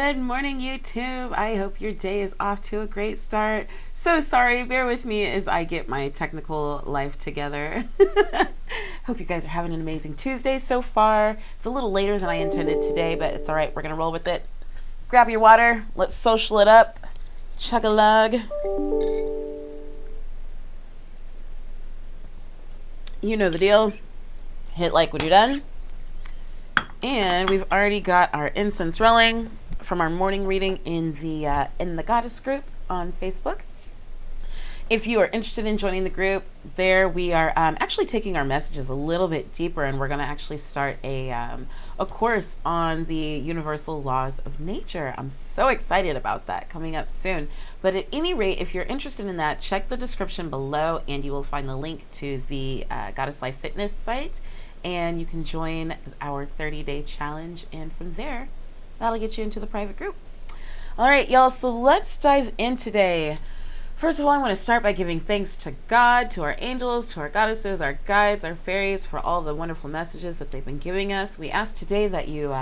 Good morning, YouTube. I hope your day is off to a great start. So sorry, bear with me as I get my technical life together. Hope you guys are having an amazing Tuesday so far. It's a little later than I intended today, but it's all right. We're going to roll with it. Grab your water. Let's social it up. Chug-a-lug. You know the deal. Hit like when you're done. And we've already got our incense rolling from our morning reading in the Goddess group on Facebook. If you are interested in joining the group, there we are actually taking our messages a little bit deeper, and we're going to actually start a course on the universal laws of nature. I'm so excited about that coming up soon. But at any rate, if you're interested in that, check the description below, and you will find the link to the Goddess Life Fitness site. And you can join our 30-day challenge, and from there that'll get you into the private group. All right, y'all, so let's dive in today. First of all, I want to start by giving thanks to God, to our angels, to our goddesses, our guides, our fairies, for all the wonderful messages that they've been giving us. We ask today that you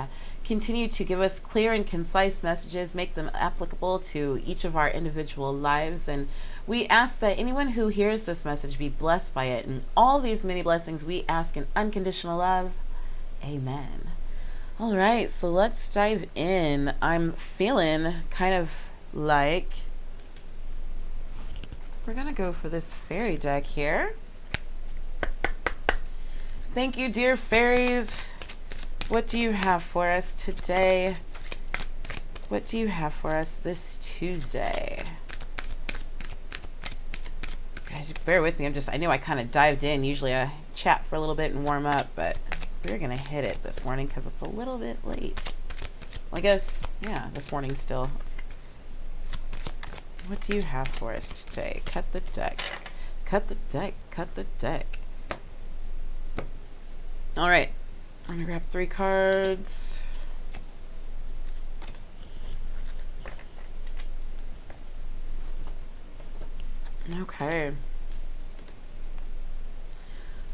continue to give us clear and concise messages, make them applicable to each of our individual lives, and we ask that anyone who hears this message be blessed by it. And all these many blessings we ask in unconditional love. Amen. All right, so let's dive in. I'm feeling kind of like we're going to go for this fairy deck here. Thank you, dear fairies. What do you have for us today? What do you have for us this Tuesday? Guys, bear with me. I know I kind of dived in. Usually I chat for a little bit and warm up, but we're going to hit it this morning because it's a little bit late. Well, I guess, yeah, this morning still. What do you have for us today? Cut the deck. Cut the deck. Cut the deck. All right. I'm going to grab 3 cards. Okay.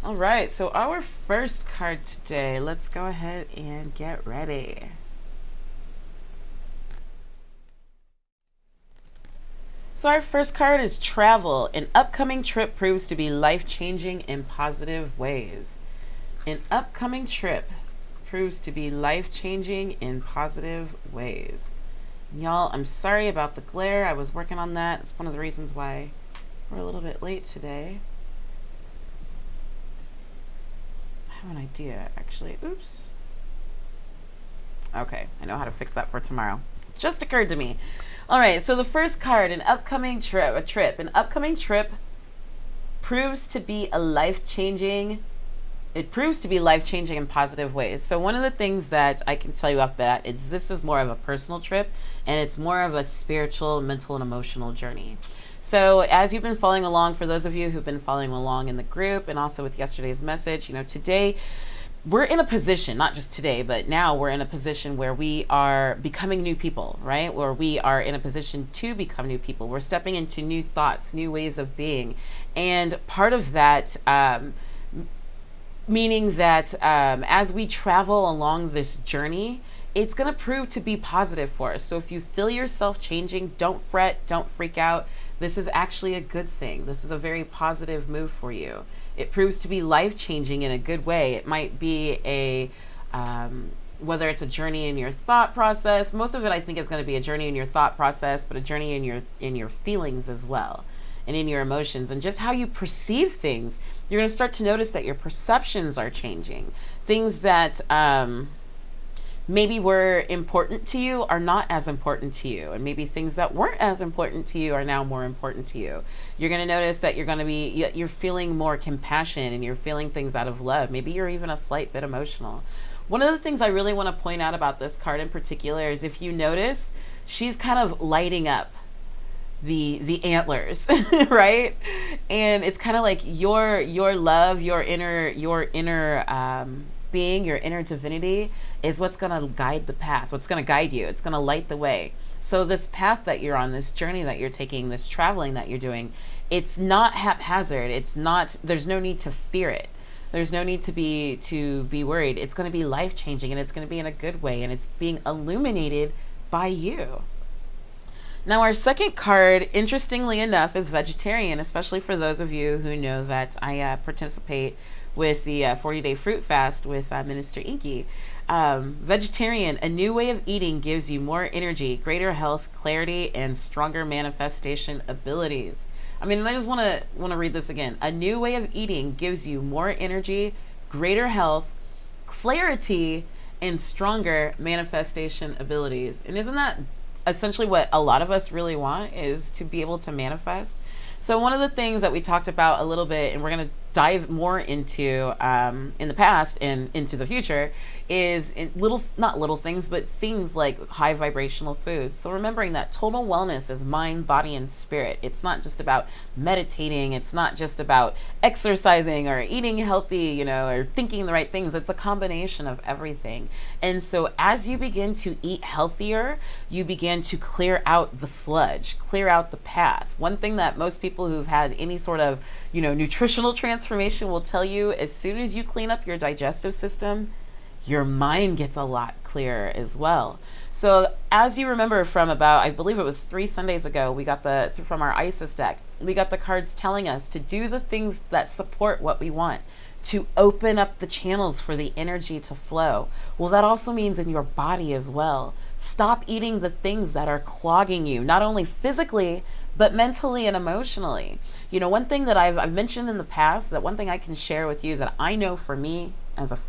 All right, so our first card today, let's go ahead and get ready. So our first card is travel. An upcoming trip proves to be life-changing in positive ways. An upcoming trip proves to be life-changing in positive ways. Y'all, I'm sorry about the glare. I was working on that. It's one of the reasons why we're a little bit late today. I have an idea, actually. Oops. Okay, I know how to fix that for tomorrow. Just occurred to me. All right, so the first card, an upcoming trip, An upcoming trip proves to be life-changing in positive ways. So one of the things that I can tell you off bat is this is more of a personal trip, and it's more of a spiritual, mental, and emotional journey. So as you've been following along, for those of you who've been following along in the group and also with yesterday's message, today we're in a position, not just today, but now we're in a position where we are becoming new people, right? Where we are in a position to become new people. We're stepping into new thoughts, new ways of being. And part of that, meaning that as we travel along this journey, it's going to prove to be positive for us. So if you feel yourself changing, don't fret, don't freak out. This is actually a good thing. This is a very positive move for you. It proves to be life-changing in a good way. It might be whether it's a journey in your thought process. Most of it, I think, is going to be a journey in your thought process, but a journey in your feelings as well, and in your emotions, and just how you perceive things. You're going to start to notice that your perceptions are changing. Things that maybe were important to you are not as important to you, and maybe things that weren't as important to you are now more important to you. You're going to notice that you're feeling more compassion, and you're feeling things out of love. Maybe you're even a slight bit emotional. One of the things I really want to point out about this card in particular is, if you notice, she's kind of lighting up the antlers, right? And it's kind of like your love, your inner being, your inner divinity is what's going to guide the path, what's going to guide you. It's going to light the way. So this path that you're on, this journey that you're taking, this traveling that you're doing, it's not haphazard. There's no need to fear it. There's no need to be worried. It's going to be life-changing, and it's going to be in a good way, and it's being illuminated by you. Now, our second card, interestingly enough, is vegetarian, especially for those of you who know that I participate with the 40-day fruit fast with Minister Inky. Vegetarian, a new way of eating gives you more energy, greater health, clarity, and stronger manifestation abilities. I mean, I just want to read this again. A new way of eating gives you more energy, greater health, clarity, and stronger manifestation abilities. And isn't that essentially what a lot of us really want, is to be able to manifest? So one of the things that we talked about a little bit, and we're going to dive more into in the past and into the future, is not little things, but things like high vibrational foods. So remembering that total wellness is mind, body, and spirit. It's not just about meditating. It's not just about exercising or eating healthy, or thinking the right things. It's a combination of everything. And so as you begin to eat healthier, you begin to clear out the sludge, clear out the path. One thing that most people who've had any sort of, nutritional transformation will tell you, as soon as you clean up your digestive system, your mind gets a lot clearer as well. So as you remember from about, I believe it was 3 Sundays ago, we got from our Isis deck, we got the cards telling us to do the things that support what we want, to open up the channels for the energy to flow. Well, that also means in your body as well. Stop eating the things that are clogging you, not only physically, but mentally and emotionally. One thing that I've mentioned in the past, that one thing I can share with you that I know for me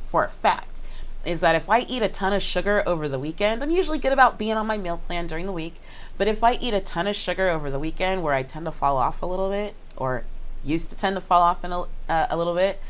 for a fact, is that if I eat a ton of sugar over the weekend, I'm usually good about being on my meal plan during the week, but if I eat a ton of sugar over the weekend, where I tend to fall off a little bit, or used to tend to fall off a little bit,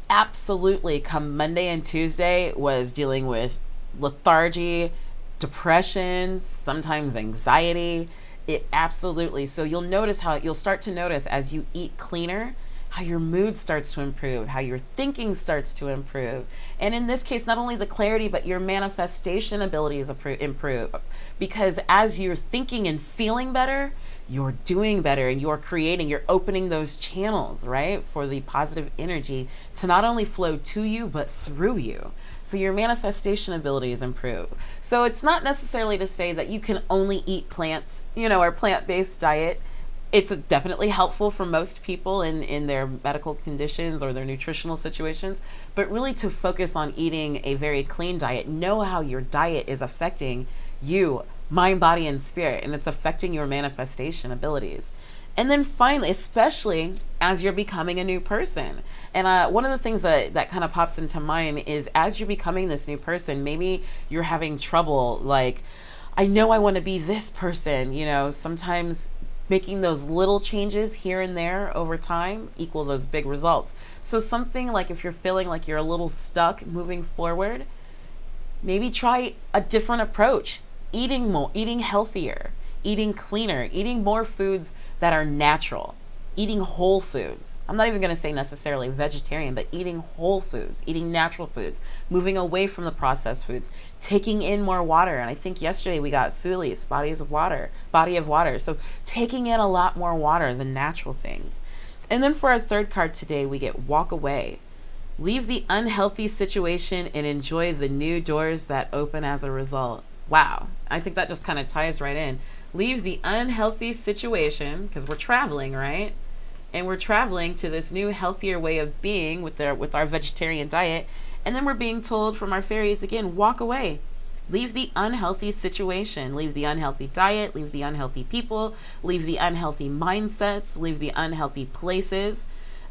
absolutely come Monday and Tuesday was dealing with lethargy, depression, sometimes anxiety. It absolutely. So you'll start to notice as you eat cleaner, how your mood starts to improve, how your thinking starts to improve. And in this case, not only the clarity, but your manifestation abilities improve. Because as you're thinking and feeling better, you're doing better, and you're opening those channels, right, for the positive energy to not only flow to you, but through you. So your manifestation abilities improve. So it's not necessarily to say that you can only eat plants, or plant-based diet. It's definitely helpful for most people in their medical conditions or their nutritional situations, but really to focus on eating a very clean diet. Know how your diet is affecting you, mind, body, and spirit, and it's affecting your manifestation abilities. And then finally, especially as you're becoming a new person. And one of the things that kind of pops into mind is, as you're becoming this new person, maybe you're having trouble, like, I know I want to be this person, sometimes making those little changes here and there over time equal those big results. So something like, if you're feeling like you're a little stuck moving forward, maybe try a different approach. Eating more, eating healthier, eating cleaner, eating more foods that are natural, eating whole foods. I'm not even going to say necessarily vegetarian, but eating whole foods, eating natural foods, moving away from the processed foods, taking in more water. And I think yesterday we got Suli's body of water. So taking in a lot more water than natural things. And then for our third card today, we get walk away. Leave the unhealthy situation and enjoy the new doors that open as a result. Wow. I think that just kind of ties right in. Leave the unhealthy situation, because we're traveling, right? And we're traveling to this new healthier way of being with our vegetarian diet. And then we're being told from our fairies again, walk away. Leave the unhealthy situation, leave the unhealthy diet, leave the unhealthy people, leave the unhealthy mindsets, leave the unhealthy places,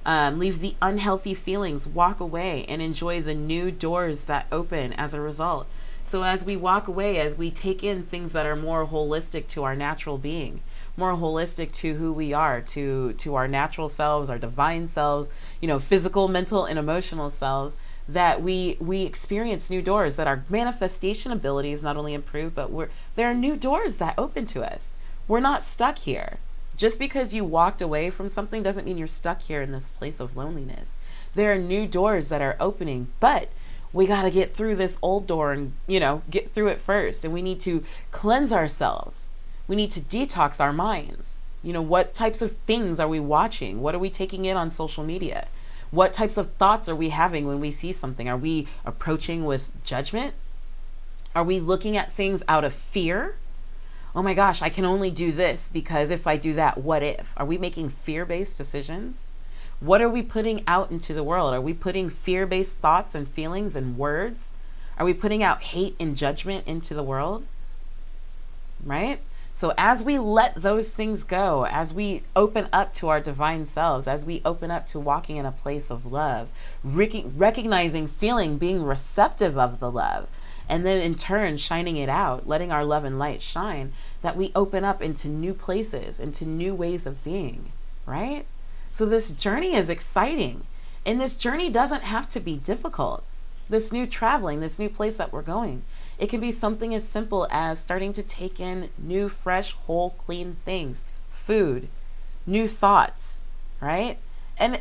leave the unhealthy feelings, walk away and enjoy the new doors that open as a result. So as we walk away, as we take in things that are more holistic to our natural being, more holistic to who we are, to our natural selves, our divine selves, physical, mental, and emotional selves, that we experience new doors, that our manifestation abilities not only improve, but there are new doors that open to us. We're not stuck here. Just because you walked away from something doesn't mean you're stuck here in this place of loneliness. There are new doors that are opening, but we got to get through this old door and, get through it first. And we need to cleanse ourselves. We need to detox our minds. What types of things are we watching? What are we taking in on social media? What types of thoughts are we having when we see something? Are we approaching with judgment? Are we looking at things out of fear? Oh my gosh, I can only do this because if I do that, what if? Are we making fear-based decisions? What are we putting out into the world? Are we putting fear-based thoughts and feelings and words? Are we putting out hate and judgment into the world? Right? So as we let those things go, as we open up to our divine selves, as we open up to walking in a place of love, recognizing, feeling, being receptive of the love, and then in turn shining it out, letting our love and light shine, that we open up into new places, into new ways of being, right? So this journey is exciting, and this journey doesn't have to be difficult. This new traveling, this new place that we're going, it can be something as simple as starting to take in new, fresh, whole, clean things, food, new thoughts, right? And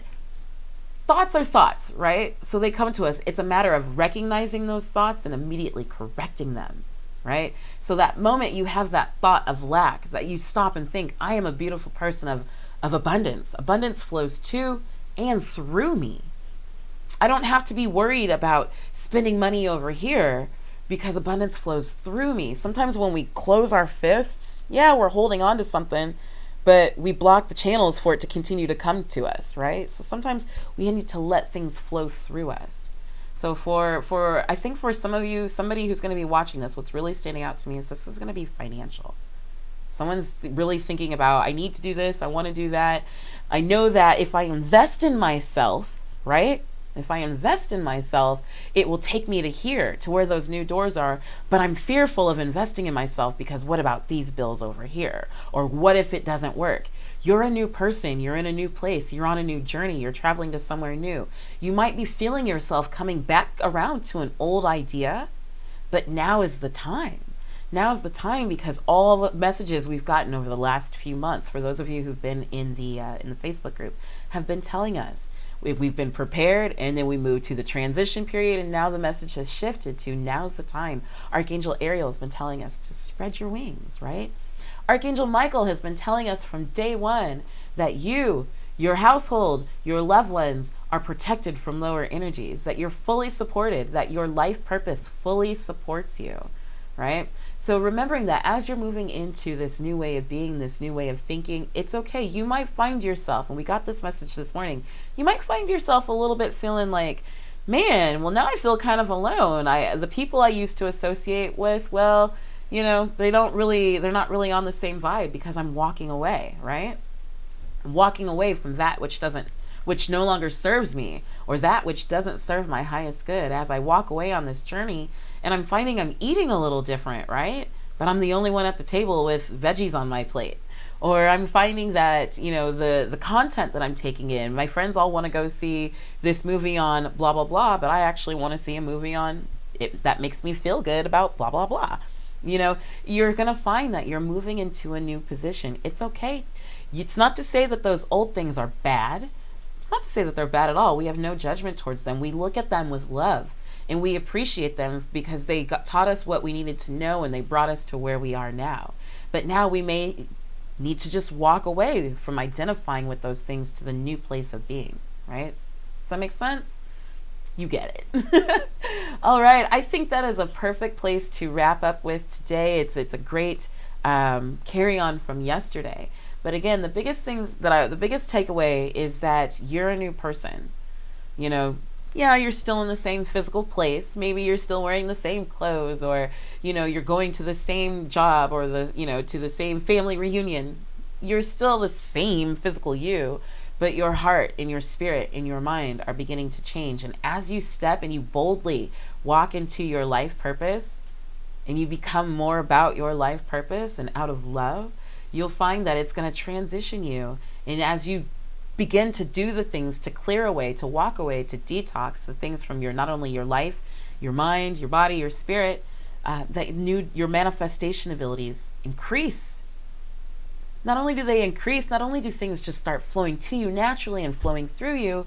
thoughts are thoughts, right? So they come to us. It's a matter of recognizing those thoughts and immediately correcting them, right? So that moment you have that thought of lack, that you stop and think, I am a beautiful person of abundance. Abundance flows to and through me. I don't have to be worried about spending money over here because abundance flows through me. Sometimes when we close our fists, yeah, we're holding on to something, but we block the channels for it to continue to come to us, right? So sometimes we need to let things flow through us. So I think for some of you, somebody who's going to be watching this, what's really standing out to me is this is going to be financial. Someone's really thinking about, I need to do this, I want to do that. I know that if I invest in myself, right? If I invest in myself, it will take me to here, to where those new doors are. But I'm fearful of investing in myself because what about these bills over here? Or what if it doesn't work? You're a new person. You're in a new place. You're on a new journey. You're traveling to somewhere new. You might be feeling yourself coming back around to an old idea, but now is the time. Now is the time because all the messages we've gotten over the last few months, for those of you who've been in the Facebook group, have been telling us, we've been prepared, and then we moved to the transition period, and now the message has shifted to now's the time. Archangel Ariel has been telling us to spread your wings, right? Archangel Michael has been telling us from day one that you, your household, your loved ones are protected from lower energies, that you're fully supported, that your life purpose fully supports you, right? So remembering that as you're moving into this new way of being, this new way of thinking, it's okay. You might find yourself, and we got this message this morning, you might find yourself a little bit feeling like, man, well, now I feel kind of alone. The people I used to associate with, well, you know, they're not really on the same vibe because I'm walking away, right? I'm walking away from that which no longer serves me, or that which doesn't serve my highest good. As I walk away on this journey, and I'm finding I'm eating a little different, right? But I'm the only one at the table with veggies on my plate. Or I'm finding that, you know, the content that I'm taking in, my friends all want to go see this movie on blah, blah, blah, but I actually want to see a movie on it that makes me feel good about blah, blah, blah. You know, you're going to find that you're moving into a new position. It's okay. It's not to say that those old things are bad. It's not to say that they're bad at all. We have no judgment towards them. We look at them with love, and we appreciate them because they taught us what we needed to know, and they brought us to where we are now. But now we may need to just walk away from identifying with those things to the new place of being, right? Does that make sense? You get it. All right. I think that is a perfect place to wrap up with today. It's a great carry on from yesterday. But again, the biggest takeaway is that you're a new person. You know, yeah, you're still in the same physical place. Maybe you're still wearing the same clothes, or, you know, you're going to the same job, or to the same family reunion. You're still the same physical you, but your heart and your spirit and your mind are beginning to change. And as you step and you boldly walk into your life purpose, and you become more about your life purpose and out of love, you'll find that it's going to transition you. And as you begin to do the things to clear away, to walk away, to detox the things from not only your life, your mind, your body, your spirit, your manifestation abilities increase. Not only do they increase, not only do things just start flowing to you naturally and flowing through you,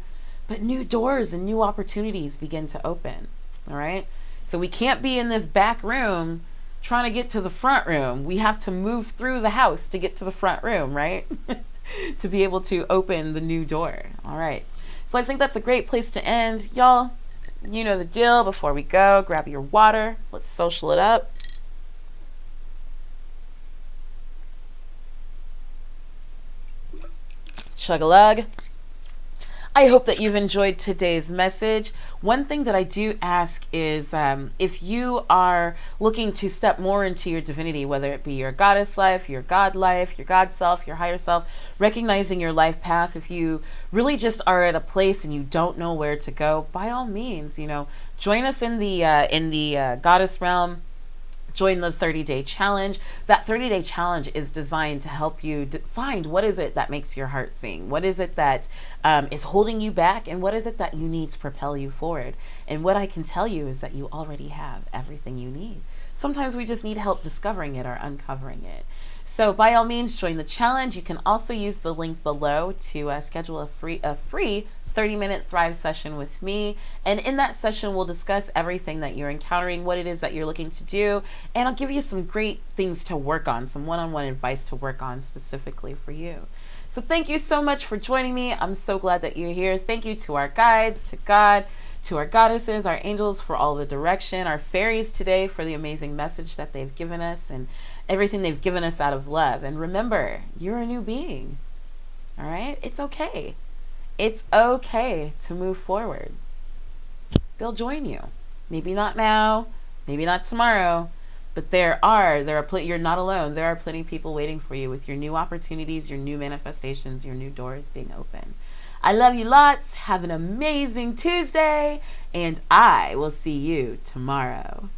but new doors and new opportunities begin to open. All right. So we can't be in this back room trying to get to the front room. We have to move through the house to get to the front room, right? To be able to open the new door. All right. So I think that's a great place to end. Y'all, You know the deal. Before we go, grab your water. Let's social it up. Chug-a-lug. I hope that you've enjoyed today's message. One thing that I do ask is if you are looking to step more into your divinity, whether it be your goddess life, your God life, your God self, your higher self, recognizing your life path, if you really just are at a place and you don't know where to go, by all means, join us in the goddess realm. Join the 30-day challenge. That 30-day challenge is designed to help you find what is it that makes your heart sing. What is it that is holding you back, and what is it that you need to propel you forward. And what I can tell you is that you already have everything you need. Sometimes we just need help discovering it or uncovering it. So by all means, join the challenge. You can also use the link below to schedule a free 30-minute Thrive session with me. And in that session, we'll discuss everything that you're encountering, what it is that you're looking to do, and I'll give you some great things to work on, some one-on-one advice to work on specifically for you. So thank you so much for joining me. I'm so glad that you're here. Thank you to our guides, to God, to our goddesses, our angels for all the direction, our fairies today for the amazing message that they've given us and everything they've given us out of love. And remember, you're a new being. All right? It's okay. It's okay to move forward. They'll join you. Maybe not now, maybe not tomorrow, but you're not alone. There are plenty of people waiting for you with your new opportunities, your new manifestations, your new doors being open. I love you lots. Have an amazing Tuesday, and I will see you tomorrow.